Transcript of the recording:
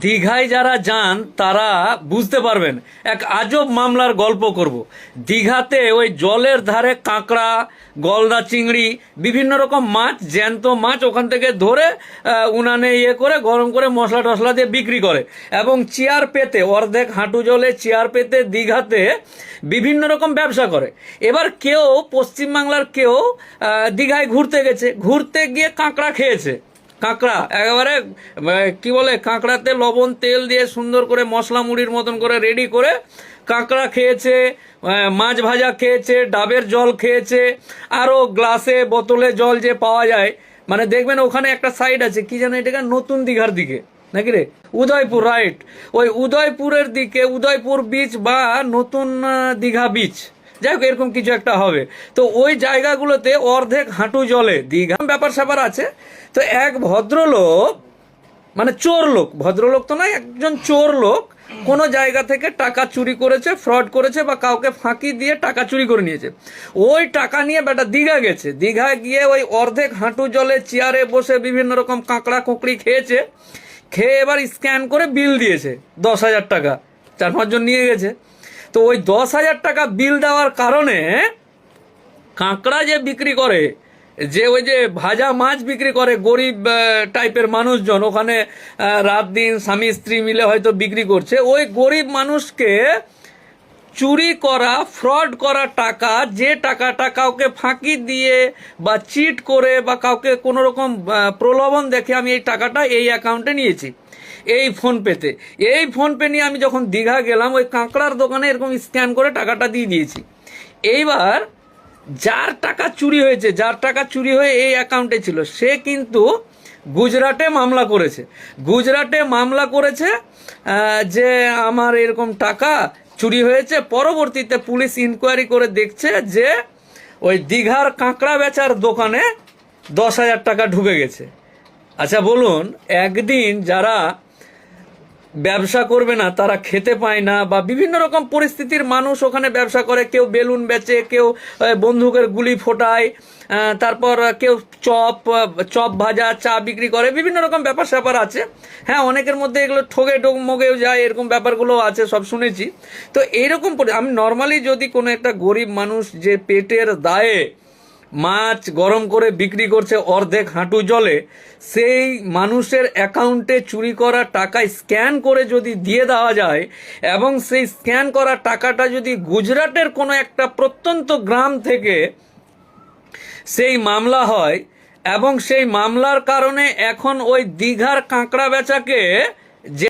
দীঘায় যারা যান তারা বুঝতে পারবেন, এক আজব মামলার গল্প করব। দীঘাতে ওই জলের ধারে কাঁকড়া, গলদা চিংড়ি, বিভিন্ন রকম মাছ, জ্যান্ত মাছ ওখান থেকে ধরে উনানে করে গরম করে মশলা টশলা দিয়ে বিক্রি করে, এবং চেয়ার পেতে, অর্ধেক হাঁটু জলে চেয়ার পেতে দীঘাতে বিভিন্ন রকম ব্যবসা করে। এবার কেউ পশ্চিমবাংলার কেউ দীঘায় ঘুরতে গেছে, ঘুরতে গিয়ে কাঁকড়া খেয়েছে। কাঁকড়া একেবারে কি বলে, কাঁকড়াতে লবণ তেল দিয়ে সুন্দর করে মশলা মুড়ির মতন করে রেডি করে কাঁকড়া খেয়েছে, মাছ ভাজা খেয়েছে, ডাবের জল খেয়েছে, আরও গ্লাসে বোতলে জল যে পাওয়া যায়, মানে দেখবেন ওখানে একটা সাইড আছে, কি জানো এটাকে, নতুন দীঘার দিকে নাকি রে, উদয়পুর, রাইট, ওই উদয়পুরের দিকে, উদয়পুর বিচ বা নতুন দীঘা বিচ, যাই হোক এরকম কিছু একটা হবে। তো ওই জায়গাগুলোতে অর্ধেক হাঁটু জলে দীঘা ব্যাপার স্যাপার আছে। তো এক ভদ্রলোক, মানে চোর লোক, ভদ্রলোক তো নয়, একজন চোর লোক কোনো জায়গা থেকে টাকা চুরি করেছে, ফ্রড করেছে, বা কাউকে ফাঁকি দিয়ে টাকা চুরি করে নিয়েছে। ওই টাকা নিয়ে বেটা দীঘা গেছে, দীঘা গিয়ে ওই অর্ধেক হাঁটু জলে চেয়ারে বসে বিভিন্ন রকম কাঁকড়া কুঁকড়ি খেয়েছে, খেয়ে এবার স্ক্যান করে বিল দিয়েছে 10,000 টাকা, 4-5 জন নিয়ে গেছে। তো ওই 10,000 টাকা বিল দেওয়ার কারণে কাঁকড়া যে বিক্রি করে, যে ওই যে ভাজা মাছ বিক্রি করে, গরিব টাইপের মানুষজন ওখানে রাত দিন স্বামী স্ত্রী মিলে হয়তো বিক্রি করছে, ওই গরিব মানুষকে চুরি করা, ফ্রড করা টাকা, যে টাকাটা কাউকে ফাঁকি দিয়ে বা চিট করে বা কাউকে কোনো রকম প্রলোভন দেখে আমি এই টাকাটা এই অ্যাকাউন্টে নিয়েছি, এই ফোনপেতে, এই ফোনপে নিয়ে আমি যখন দীঘা গেলাম ওই কাঁকড়ার দোকানে এরকম স্ক্যান করে টাকাটা দিয়ে দিয়েছি। এইবার যার টাকা চুরি হয়েছে, যার টাকা চুরি হয়ে এই অ্যাকাউন্টে ছিল, সে কিন্তু গুজরাটে মামলা করেছে, গুজরাটে মামলা করেছে যে আমার এরকম টাকা চুরি হয়েছে। পরবর্তীতে পুলিশ ইনকোয়ারি করে দেখছে যে ওই দীঘার কাঁকড়া বেচার দোকানে 10,000 টাকা ঢুকে গেছে। আচ্ছা বলুন, একদিন যারা ব্যবসা করবে না তারা খেতে পায় না, বা বিভিন্ন রকম পরিস্থিতির মানুষ ওখানে ব্যবসা করে, কেউ বেলুন বেচে, কেউ বন্দুকের গুলি ফোটায়, তারপর কেউ চপ ভাজা, চা বিক্রি করে, বিভিন্ন রকম ব্যাপার স্যাপার আছে। হ্যাঁ, অনেকের মধ্যে এগুলো ঠগে মগেও যায়, এরকম ব্যাপারগুলো আছে, সব শুনেছি। তো এইরকম আমি নর্মালি যদি কোনো একটা গরিব মানুষ যে পেটের দায়ে মাছ গরম করে বিক্রি করছে অর্ধেক হাঁটু জলে, সেই মানুষের অ্যাকাউন্টে চুরি করা টাকা স্ক্যান করে যদি দিয়ে দেওয়া যায়, এবং সেই স্ক্যান করা টাকাটা যদি গুজরাটের কোনো একটা প্রত্যন্ত গ্রাম থেকে সেই মামলা হয়, এবং সেই মামলার কারণে এখন ওই দীঘার কাঁকড়া বেচাকে